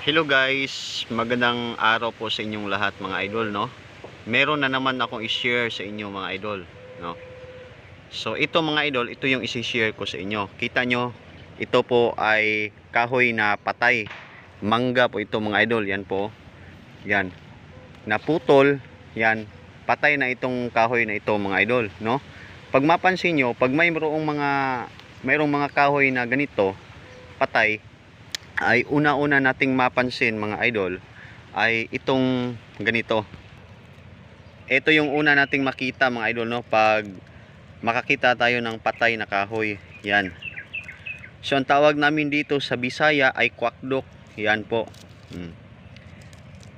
Hello guys, magandang araw po sa inyong lahat mga idol, no. Meron na naman akong i-share sa inyo mga idol, no. So ito mga idol, ito yung i-share ko sa inyo. Kita nyo, ito po ay kahoy na patay. Mangga po ito mga idol, yan po. Yan. Naputol, yan. Patay na itong kahoy na ito mga idol, no. Pag mapansin nyo, pag mayroong mga kahoy na ganito, patay, ay una-una nating mapansin mga idol ay itong ganito. Ito yung una nating makita mga idol, no, pag makakita tayo ng patay na kahoy. Yan. So ang tawag namin dito sa Bisaya ay kwakdok. Yan po.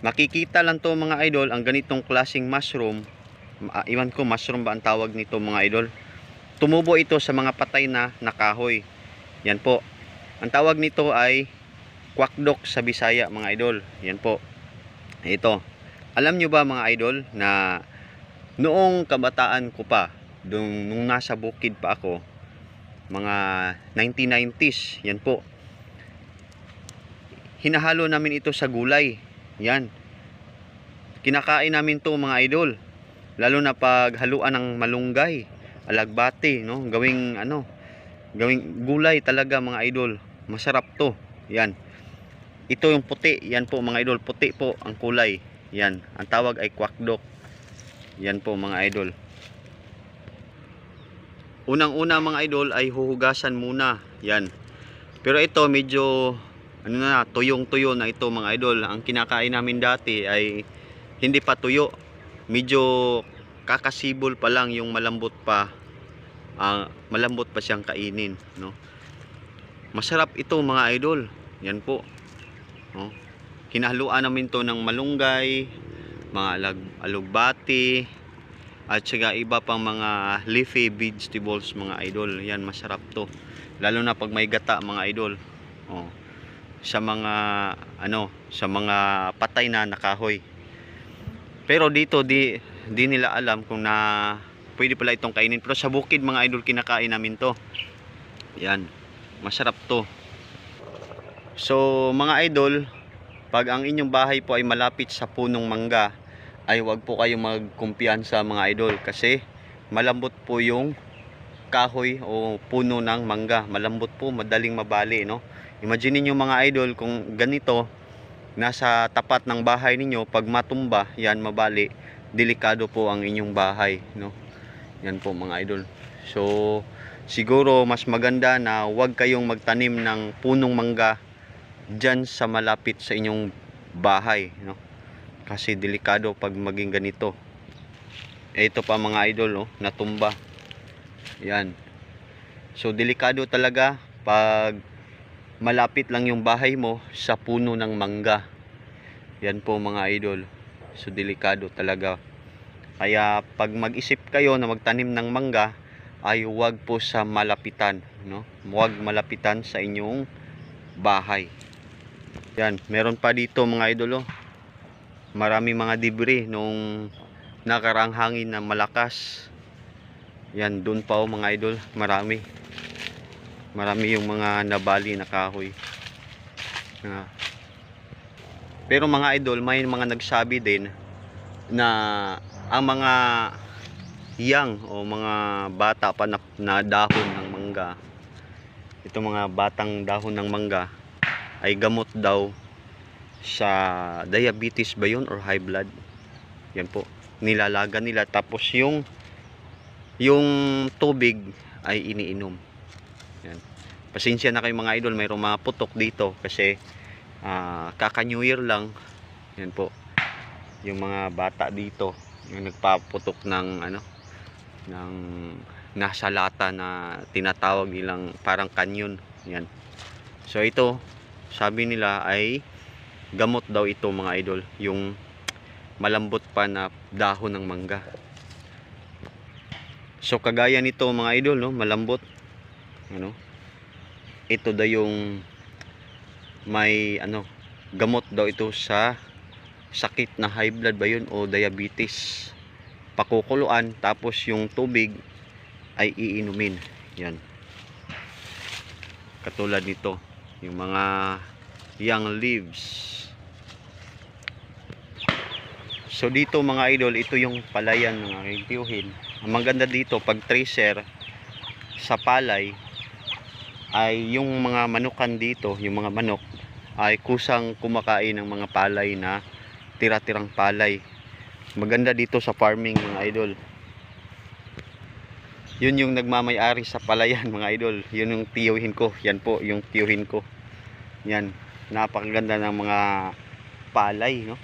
Makikita lang to mga idol ang ganitong klaseng mushroom. Iwan ko mushroom ba ang tawag nito mga idol. Tumubo ito sa mga patay na kahoy. Yan po. Ang tawag nito ay kwakdok sa Bisaya mga idol. Yan po. Ito. Alam nyo ba mga idol na noong kabataan ko pa, nung nasa bukid pa ako, mga 1990s, yan po. Hinahalo namin ito sa gulay. Yan. Kinakain namin to mga idol. Lalo na pag haluan ng malunggay, alagbati, no? Gawing gulay talaga mga idol. Masarap to. Yan. Ito yung puti, yan po mga idol, puti po ang kulay. Yan, ang tawag ay kwakdok. Yan po mga idol. Unang-una mga idol ay huhugasan muna. Yan. Pero ito medyo tuyong-tuyo na ito mga idol. Ang kinakain namin dati ay hindi pa tuyo. Medyo kakasibol pa lang, yung malambot pa. Malambot pa siyang kainin, no? Masarap ito mga idol. Yan po. No? Kinahaluan namin to ng malunggay, mga alugbati, at saka iba pang mga leafy vegetables mga idol. Yan, masarap to. Lalo na pag may gata mga idol. Oh. Sa mga patay na kahoy. Pero dito di nila alam kung na pwede pala itong kainin. Pero sa bukid mga idol kinakain namin to. Yan. Masarap to. So mga idol, pag ang inyong bahay po ay malapit sa punong mangga, ay wag po kayong magkumpiyansa mga idol, kasi malambot po yung kahoy o puno ng mangga. Malambot po, madaling mabali, no? Imagine niyo mga idol, kung ganito nasa tapat ng bahay ninyo, pag matumba, yan mabali, delikado po ang inyong bahay, no? Yan po mga idol. So siguro mas maganda na wag kayong magtanim ng punong mangga dyan sa malapit sa inyong bahay, no? Kasi delikado pag maging ganito. Ito pa mga idol, no, natumba. Yan. So delikado talaga pag malapit lang yung bahay mo sa puno ng mangga. Yan po mga idol. So delikado talaga. Kaya pag mag-isip kayo na magtanim ng mangga, ay huwag po sa malapitan, no? Huwag malapitan sa inyong bahay. Yan, meron pa dito mga idol, oh. Marami mga debris nung nakaraang hangin na malakas. Yan, doon pa, oh, mga idol, marami yung mga nabali na kahoy. Pero mga idol, may mga nagsabi din na ang mga young o mga bata pa na dahon ng mangga, ito mga batang dahon ng mangga, ay gamot daw sa diabetes ba yun or high blood. Yan po, nilalaga nila, tapos yung tubig ay iniinom. Yan. Pasensya na kayo mga idol, mayroong mga putok dito kasi kaka New Year lang. Yan po, yung mga bata dito yung nagpaputok ng ng nasa lata na tinatawag nilang parang kanyon. Yan. So ito, sabi nila ay gamot daw ito mga idol, yung malambot pa na dahon ng mangga. So kagaya nito mga idol, no, malambot, ito daw yung may gamot daw ito sa sakit na high blood ba yun o diabetes. Pakukuluan, tapos yung tubig ay iinumin. Yan, katulad nito, yung mga young leaves. So dito mga idol, ito yung palayan ng aking tiyuhin. Ang maganda dito pag tracer sa palay ay yung mga manukan dito, yung mga manok ay kusang kumakain ng mga palay na tira-tirang palay. Maganda dito sa farming mga idol. Yun yung nagmamay-ari sa palayan mga idol. Yun yung tiyuhin ko. Yan po yung tiyuhin ko. Yan, napakaganda ng mga palay, no?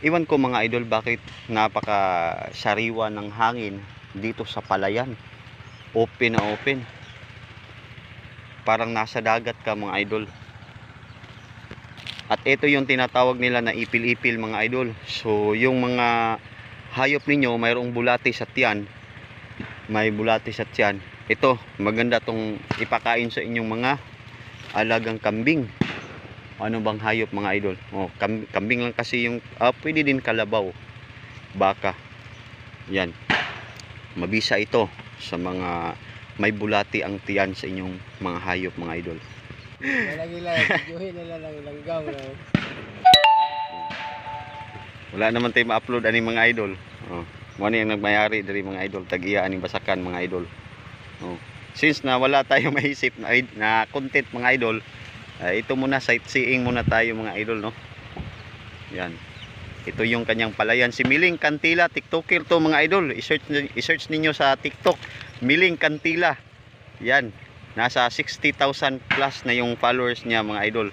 Iwan ko mga idol bakit napaka sariwa ng hangin dito sa palayan. Open na open. Parang nasa dagat ka mga idol. At ito yung tinatawag nila na ipil-ipil mga idol. So yung mga hayop ninyo mayroong bulati sa tiyan. May bulati sa tiyan. Ito, maganda tong ipakain sa inyong mga alagang kambing. Ano bang hayop mga idol? Oh, kambing lang kasi yung pwede din kalabaw, baka. Yan. Mabisa ito sa mga may bulati ang tiyan sa inyong mga hayop mga idol. Wala naman tayo ma-upload ani mga idol. Oh, mo ni ang nagmayari diri mga idol, tag-iya aning basakan mga idol. Oh. Since na wala tayo maisip na content mga idol, ito muna, sightseeing muna tayo mga idol, no? Yan. Ito yung kanyang palayan. Si Miling Cantila, TikToker to mga idol. I-search ninyo sa TikTok. Miling Cantila. Yan. Nasa 60,000 plus na yung followers niya mga idol.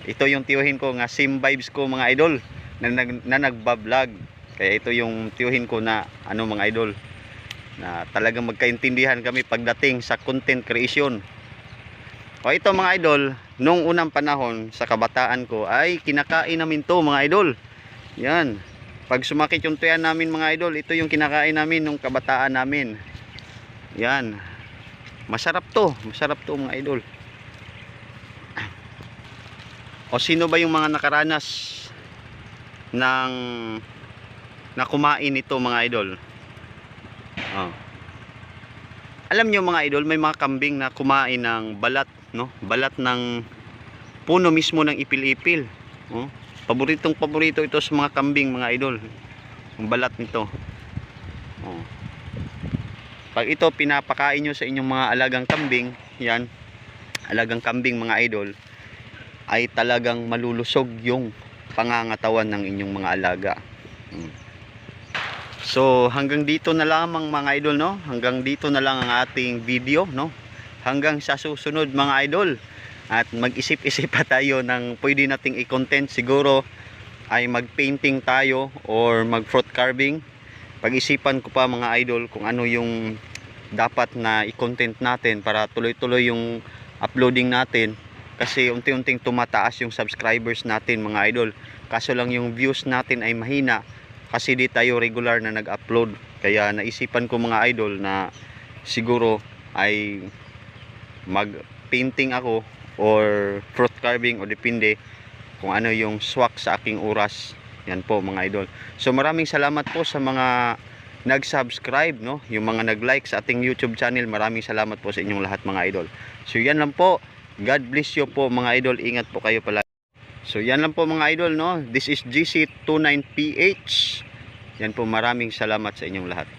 Ito yung tiyuhin ko nga sim vibes ko mga idol. Na nagbablog. Kaya ito yung tiyuhin ko na ano mga idol. Na talagang magkaintindihan kami pagdating sa content creation. Ito mga idol, nung unang panahon sa kabataan ko ay kinakain namin to mga idol. Yan. Pag sumakit yung tuyan namin mga idol, ito yung kinakain namin nung kabataan namin. Yan. Masarap to mga idol. O sino ba yung mga nakaranas ng na kumain ito mga idol? Alam nyo mga idol, may mga kambing na kumain ng balat, no? Balat ng puno mismo ng ipil-ipil. Paborito ito sa mga kambing mga idol. Ang balat nito. Pag ito pinapakain nyo sa inyong mga alagang kambing, yan, alagang kambing mga idol, ay talagang malulusog yung pangangatawan ng inyong mga alaga. So hanggang dito na lamang mga idol, no? Hanggang dito na lang ang ating video, no? Hanggang sa susunod mga idol. At mag-isip-isip pa tayo ng pwede nating i-content. Siguro ay mag-painting tayo or mag-fruit carving. Pag-isipan ko pa mga idol kung ano yung dapat na i-content natin para tuloy-tuloy yung uploading natin. Kasi unti-unting tumataas yung subscribers natin mga idol. Kaso lang yung views natin ay mahina. Kasi di tayo regular na nag-upload. Kaya naisipan ko mga idol na siguro ay mag-painting ako or fruit carving o depende kung ano yung swak sa aking oras. Yan po mga idol. So maraming salamat po sa mga nag-subscribe, no? Yung mga nag-like sa ating YouTube channel. Maraming salamat po sa inyong lahat mga idol. So yan lang po. God bless you po mga idol. Ingat po kayo pala. So yan lang po mga idol, no? This is GC29PH. Yan po, maraming salamat sa inyong lahat.